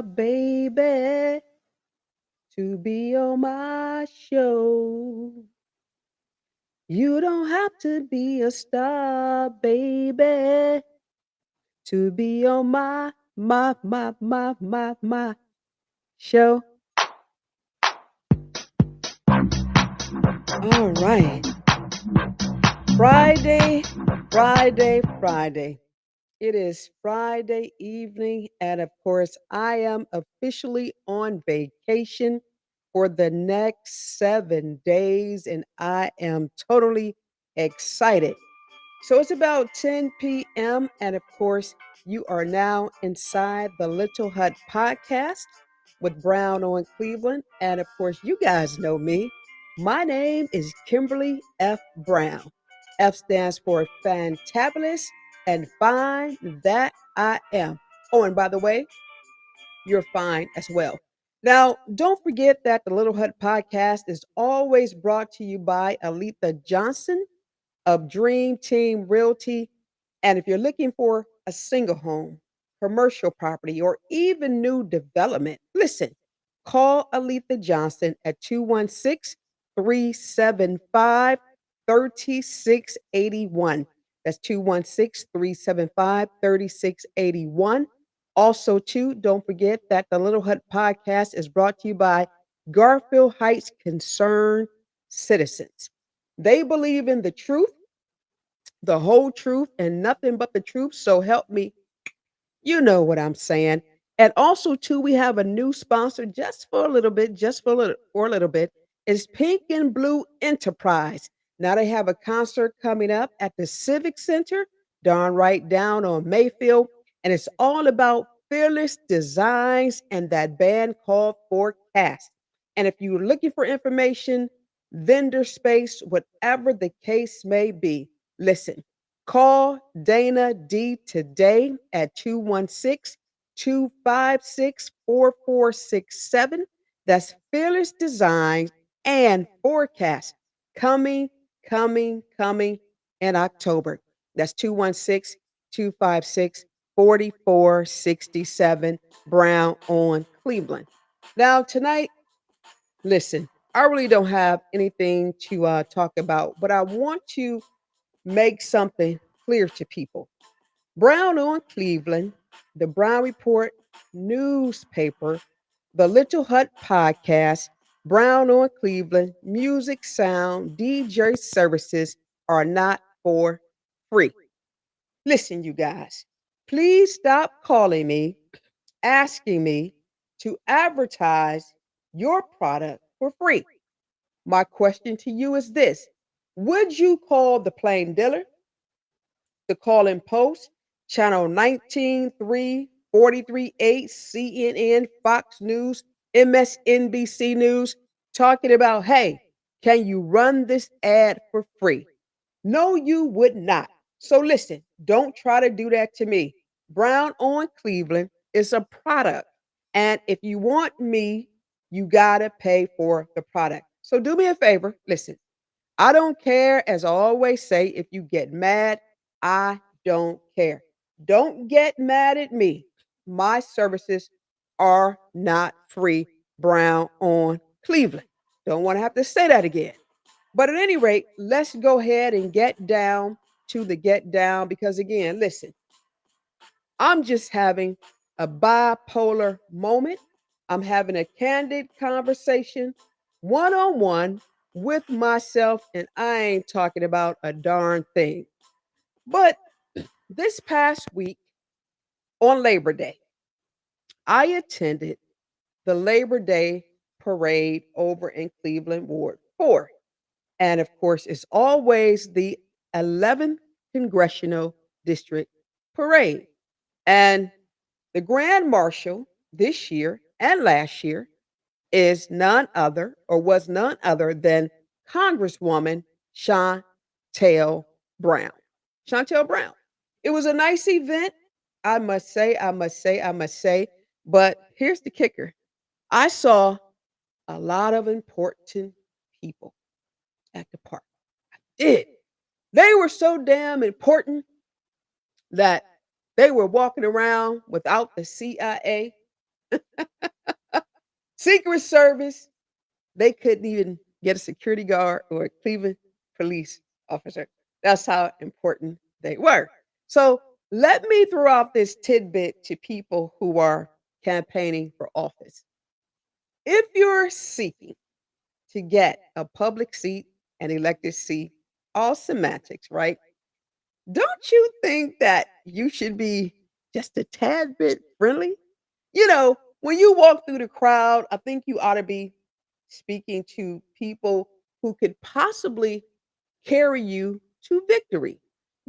baby, to be on my show. You don't have to be a star, baby, to be on my show. All right. Friday, Friday. It is Friday evening, and of course, I am officially on vacation for the next 7 days, and I am totally excited. So it's about 10 p.m., and of course, you are now inside the Little Hut podcast with Brown on Cleveland. And of course, you guys know me. My name is Kimberly F. Brown. F stands for fantabulous and fine that I am. Oh, and by the way, you're fine as well. Now, don't forget that the Little Hut podcast is always brought to you by Aletha Johnson of Dream Team Realty. And if you're looking for a single home, commercial property, or even new development, listen, call Aletha Johnson at 216 375 3681. That's 216 375 3681. Also, too, don't forget that the Little Hut podcast is brought to you by Garfield Heights Concerned Citizens. They believe in the truth, the whole truth, and nothing but the truth. So help me. You know what I'm saying. And also, too, we have a new sponsor just for a little bit, just for a little bit. It's Pink and Blue Enterprise. Now they have a concert coming up at the Civic Center, darn right down on Mayfield. And it's all about fearless designs and that band called Forecast. And if you're looking for information, vendor space, whatever the case may be, listen, call Dana D today at 216 256 4467. That's Fearless Designs and Forecast coming in October. That's 216 256 4467. Brown on Cleveland. Now, tonight, listen, I really don't have anything to talk about, but I want to make something clear to people. Brown on Cleveland, the Brown Report newspaper, the Little Hut podcast, Brown on Cleveland, music, sound, DJ services are not for free. Listen, you guys, please stop calling me, asking me to advertise your product for free. My question to you is this: would you call the plain dealer, the call in post, channel 19, 3, 43, 8, CNN, Fox News, MSNBC News, talking about, hey, can you run this ad for free? No, you would not. So listen, don't try to do that to me. Brown on Cleveland is a product. And if you want me, you got to pay for the product. So do me a favor. Listen, I don't care, as I always say, if you get mad, I don't care. Don't get mad at me. My services are not free. Brown on Cleveland. Don't want to have to say that again. But at any rate, let's go ahead and get down to the get down because, again, listen, I'm just having a bipolar moment. I'm having a candid conversation one on one with myself, and I ain't talking about a darn thing. But this past week on Labor Day, I attended the Labor Day parade over in Cleveland Ward 4. And of course, it's always the 11th Congressional District Parade. And the Grand Marshal this year and last year is none other or was none other than Congresswoman Chantel Brown. Chantel Brown. It was a nice event, I must say. But here's the kicker: I saw a lot of important people at the park. Did. They were so damn important that they were walking around without the CIA. Secret Service, they couldn't even get a security guard or a Cleveland police officer. That's how important they were. So let me throw out this tidbit to people who are campaigning for office. If you're seeking to get a public seat, an elected seat, all semantics, right? Don't you think that you should be just a tad bit friendly? When you walk through the crowd, I think you ought to be speaking to people who could possibly carry you to victory.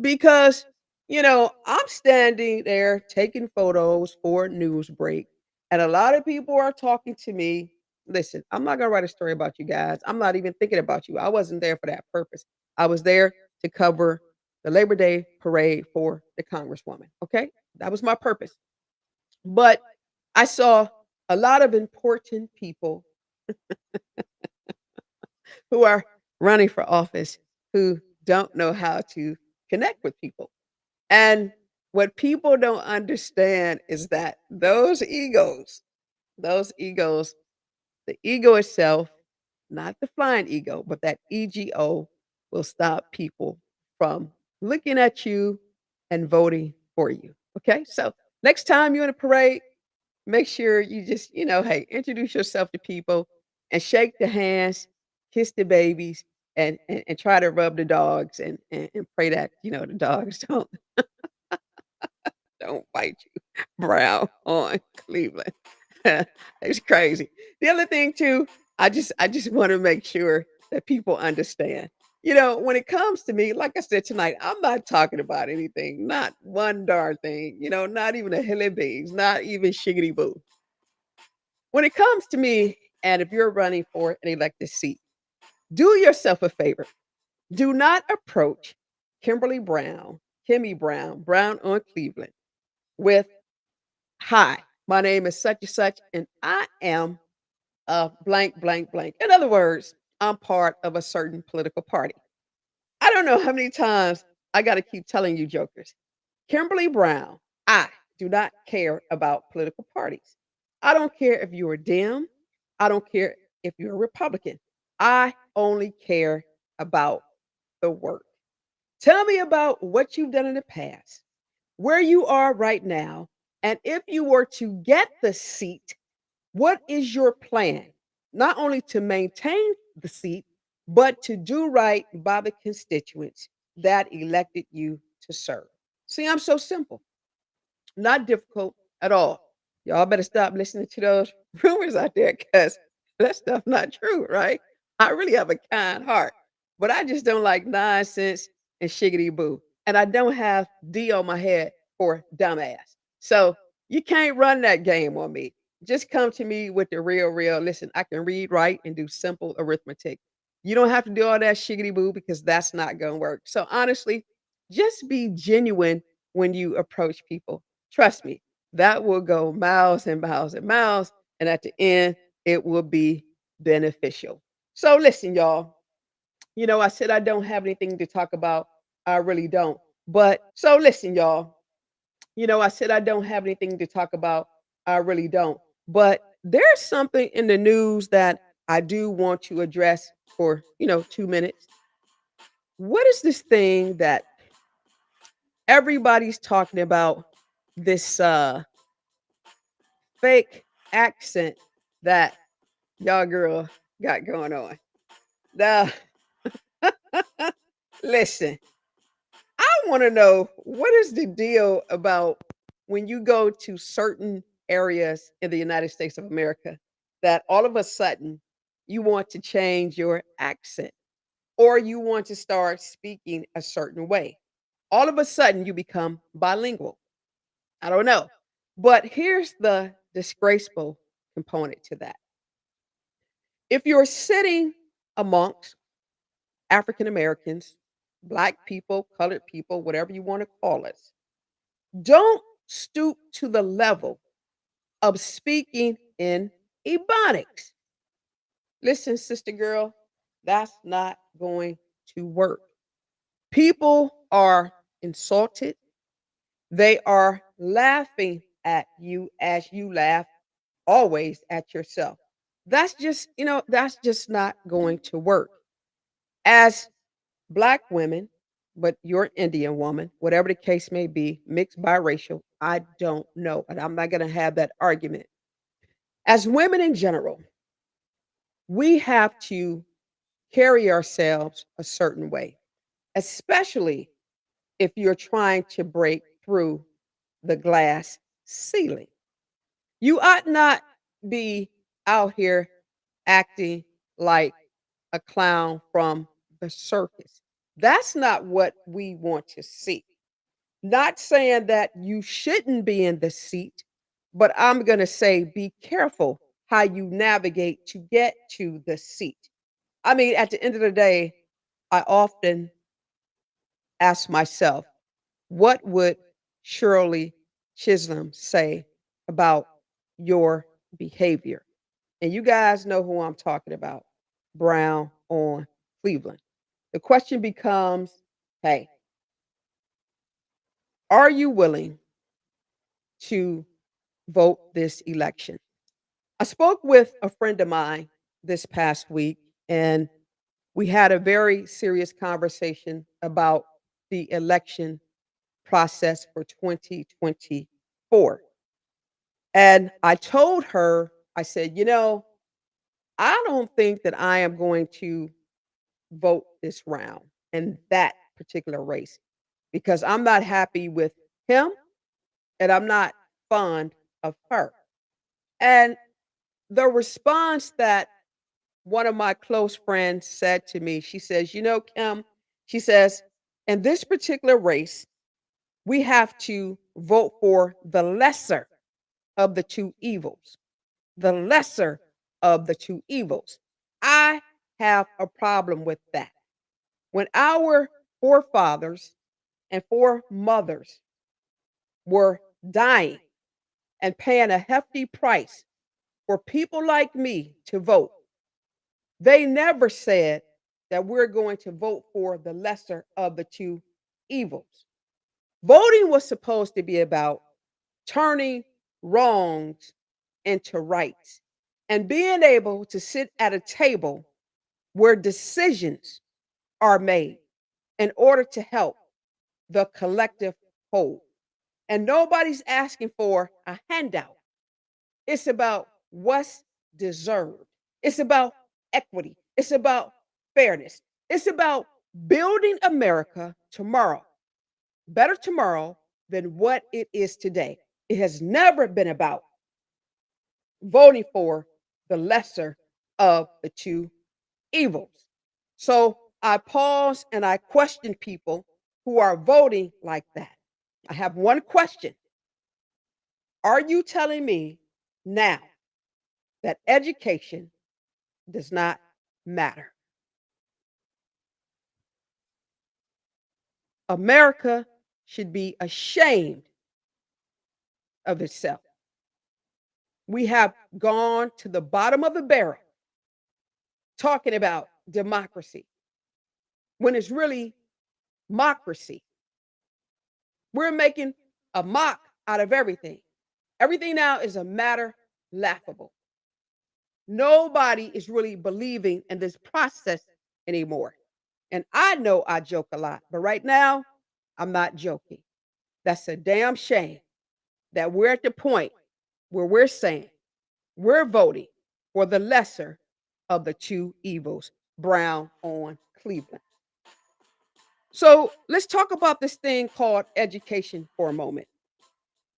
Because, I'm standing there taking photos for a news break, and a lot of people are talking to me. Listen, I'm not going to write a story about you guys. I'm not even thinking about you. I wasn't there for that purpose. I was there to cover the Labor Day parade for the Congresswoman. Okay. That was my purpose. But I saw a lot of important people who are running for office who don't know how to connect with people. And what people don't understand is that those egos, the ego itself, not the flying ego, but that ego will stop people from looking at you and voting for you. Okay. So next time you're in a parade, make sure you just, hey, introduce yourself to people and shake the hands, kiss the babies, and try to rub the dogs and pray that, the dogs don't bite you brown on Cleveland. It's crazy. The other thing too, I just want to make sure that people understand. When it comes to me, like I said tonight, I'm not talking about anything, not one darn thing, not even a hilly beans, not even shiggity boo. When it comes to me, and if you're running for an elected seat, do yourself a favor. Do not approach Kimmy Brown, Brown on Cleveland, with hi, my name is such and such, and I am blank, blank, blank. In other words, I'm part of a certain political party. I don't know how many times I got to keep telling you jokers. Kimberly Brown, I do not care about political parties. I don't care if you're a Dem. I don't care if you're a Republican. I only care about the work. Tell me about what you've done in the past, where you are right now, and if you were to get the seat, what is your plan? Not only to maintain the seat, but to do right by the constituents that elected you to serve. See, I'm so simple, not difficult at all. Y'all better stop listening to those rumors out there because that stuff not true, right? I really have a kind heart, but I just don't like nonsense and shiggity boo. And I don't have D on my head for dumbass. So you can't run that game on me. Just come to me with the real. Listen, I can read, write, and do simple arithmetic. You don't have to do all that shiggity boo because that's not going to work. So honestly, just be genuine when you approach people. Trust me, that will go miles and miles and miles. And at the end, it will be beneficial. So listen, y'all, I said I don't have anything to talk about. I really don't. But so listen, y'all, I said I don't have anything to talk about. I really don't. But there's something in the news that I do want to address for, 2 minutes. What is this thing that everybody's talking about? This fake accent that y'all girl got going on. Now, listen, I want to know what is the deal about when you go to certain areas in the United States of America that all of a sudden you want to change your accent or you want to start speaking a certain way. All of a sudden you become bilingual. I don't know. But here's the disgraceful component to that. If you're sitting amongst African Americans, Black people, colored people, whatever you want to call us, don't stoop to the level of speaking in Ebonics. Listen, sister girl, that's not going to work. People are insulted. They are laughing at you as you laugh. always at yourself. That's just not going to work. As Black women, but you're an Indian woman, whatever the case may be, mixed biracial, I don't know. And I'm not going to have that argument. As women in general, we have to carry ourselves a certain way, especially if you're trying to break through the glass ceiling. You ought not be out here acting like a clown from the circus. That's not what we want to see. Not saying that you shouldn't be in the seat, but I'm going to say be careful how you navigate to get to the seat. I mean, at the end of the day, I often ask myself, what would Shirley Chisholm say about your behavior? And you guys know who I'm talking about, Brown on Cleveland. The question becomes, hey, are you willing to vote this election? I spoke with a friend of mine this past week, and we had a very serious conversation about the election process for 2024. And I told her, I said, I don't think that I am going to vote this round in that particular race because I'm not happy with him and I'm not fond of her. And the response that one of my close friends said to me, she says, Kim, she says, in this particular race, we have to vote for the lesser of the two evils. The lesser of the two evils. I have a problem with that. When our forefathers and foremothers were dying and paying a hefty price for people like me to vote, they never said that we're going to vote for the lesser of the two evils. Voting was supposed to be about turning wrongs into rights and being able to sit at a table where decisions are made in order to help the collective whole. And nobody's asking for a handout. It's about what's deserved. It's about equity. It's about fairness. It's about building America tomorrow, better tomorrow than what it is today. It has never been about voting for the lesser of the two evils. So I pause and I question people who are voting like that. I have one question. Are you telling me now that education does not matter? America should be ashamed of itself. We have gone to the bottom of the barrel talking about democracy when it's really democracy. We're making a mock out of everything. Everything now is a matter laughable. Nobody is really believing in this process anymore. And I know I joke a lot, but right now, I'm not joking. That's a damn shame that we're at the point where we're saying we're voting for the lesser of the two evils, Brown on Cleveland. So let's talk about this thing called education for a moment.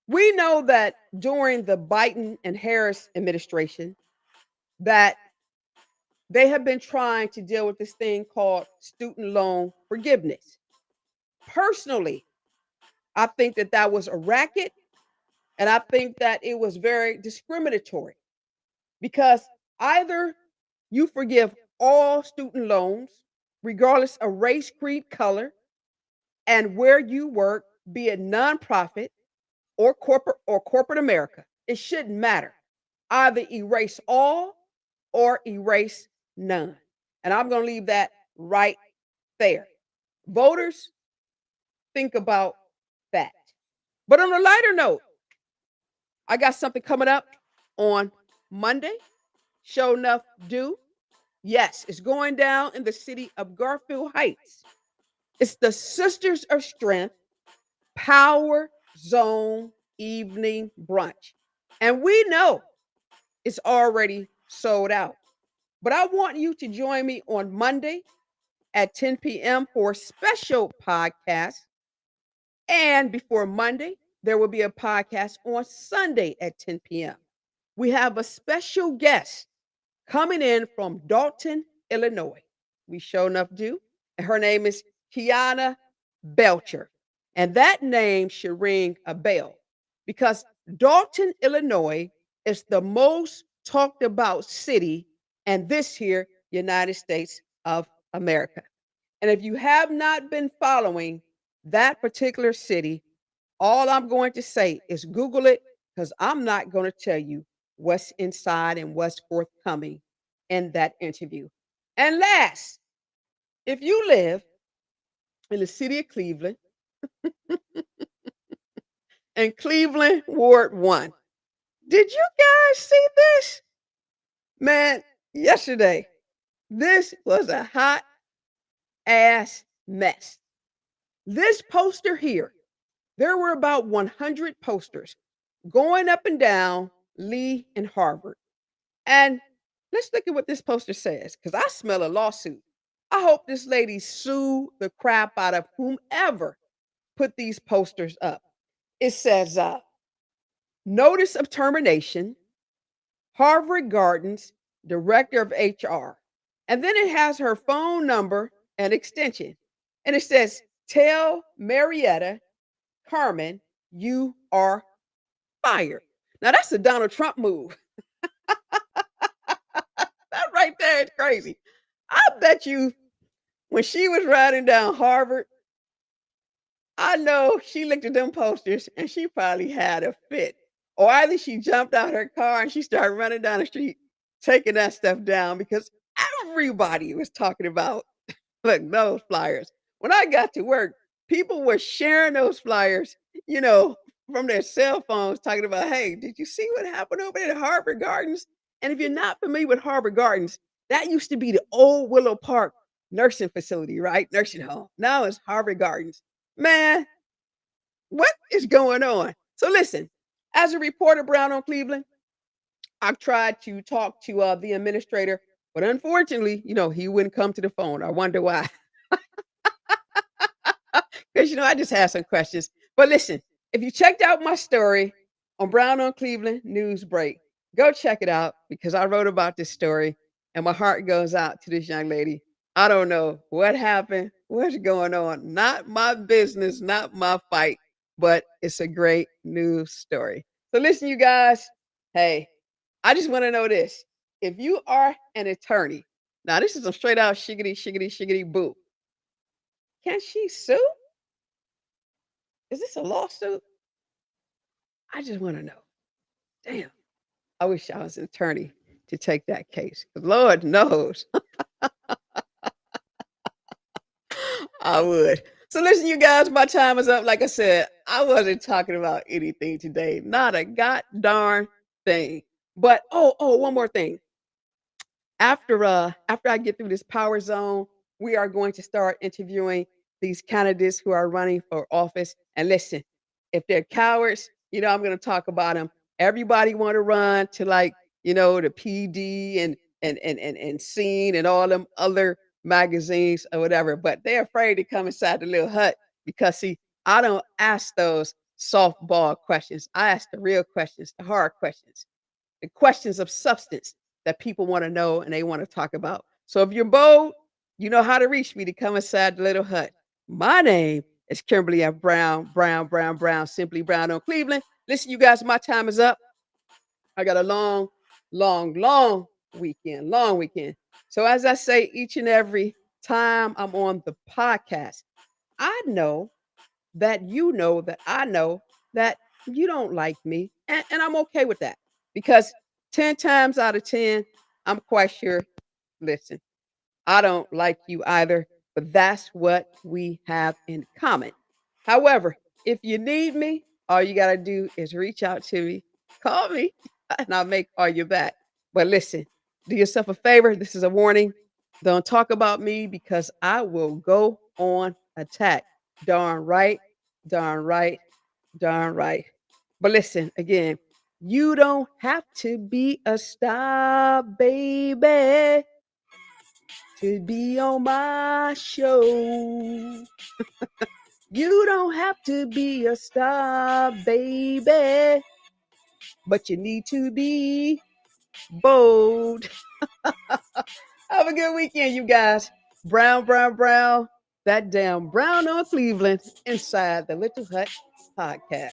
We know that during the Biden and Harris administration, that they have been trying to deal with this thing called student loan forgiveness. Personally, I think that that was a racket, and I think that it was very discriminatory because either you forgive all student loans, regardless of race, creed, color, and where you work, be it nonprofit or corporate America. It shouldn't matter. Either erase all or erase none. And I'm going to leave that right there. Voters, think about that. But on a lighter note, I got something coming up. on Monday. Show enough do. Yes, it's going down in the city of Garfield Heights. It's the Sisters of Strength Power Zone Evening Brunch. And we know it's already sold out. But I want you to join me on Monday at 10 p.m. for a special podcast. And before Monday, there will be a podcast on Sunday at 10 p.m. We have a special guest coming in from Dalton, Illinois. We sure enough do. And her name is Kiana Belcher. And that name should ring a bell because Dalton, Illinois is the most talked about city in this here United States of America. And if you have not been following that particular city, all I'm going to say is Google it because I'm not going to tell you what's inside and what's forthcoming in that interview. And last, if you live in the city of Cleveland and Cleveland Ward 1, did you guys see this? Man, yesterday, this was a hot ass mess. This poster here, there were about 100 posters going up and down Lee and Harvard. And let's look at what this poster says, because I smell a lawsuit. I hope this lady sue the crap out of whomever put these posters up. It says, notice of termination, Harvard Gardens, director of HR. And then it has her phone number and extension. And it says, tell Marietta Carmen you are fired. Now that's a Donald Trump move. That right there is crazy. I bet you when she was riding down Harvard, I know she looked at them posters and she probably had a fit. Or either she jumped out her car and she started running down the street, taking that stuff down because everybody was talking about look, those flyers. When I got to work, people were sharing those flyers, you know, from their cell phones, talking about, hey, did you see what happened over there at Harvard Gardens? And if you're not familiar with Harvard Gardens, that used to be the old Willow Park nursing facility, right? Nursing home. Now it's Harvard Gardens. Man, what is going on? So listen, as a reporter, Brown on Cleveland, I've tried to talk to the administrator, but unfortunately, he wouldn't come to the phone. I wonder why. Because, I just had some questions. But listen, if you checked out my story on Brown on Cleveland News Break, go check it out because I wrote about this story and my heart goes out to this young lady. I don't know what happened, what's going on. Not my business, not my fight, but it's a great news story. So listen, you guys, hey, I just want to know this. If you are an attorney, now this is a straight out shiggity, shiggity, shiggity boo. Can she sue? Is this a lawsuit? I just want to know. Damn. I wish I was an attorney to take that case. 'Cause Lord knows I would. So listen, you guys, my time is up. Like I said, I wasn't talking about anything today. Not a god darn thing. But one more thing. After I get through this power zone, we are going to start interviewing these candidates who are running for office. And listen, if they're cowards, I'm going to talk about them. Everybody want to run to the PD and Scene and all them other magazines or whatever, but they're afraid to come inside the little hut because see, I don't ask those softball questions. I ask the real questions, the hard questions, the questions of substance that people want to know and they want to talk about. So if you're bold, you know how to reach me to come inside the little hut. My name is Kimberly F. Brown, Brown, Brown, Brown, Simply Brown on Cleveland. Listen, you guys, my time is up. I got a long, long, long weekend. So as I say each and every time I'm on the podcast, I know that I know that you don't like me. And I'm okay with that because 10 times out of 10, I'm quite sure, listen, I don't like you either, but that's what we have in common. However, if you need me, all you got to do is reach out to me, call me. and I may call you back. But listen, do yourself a favor. This is a warning. Don't talk about me because I will go on attack. Darn right, darn right, darn right. But listen, again, you don't have to be a star, baby, to be on my show. You don't have to be a star, baby, but you need to be bold. Have a good weekend, you guys. Brown, brown, brown. That damn brown on Cleveland inside the Little Hut podcast.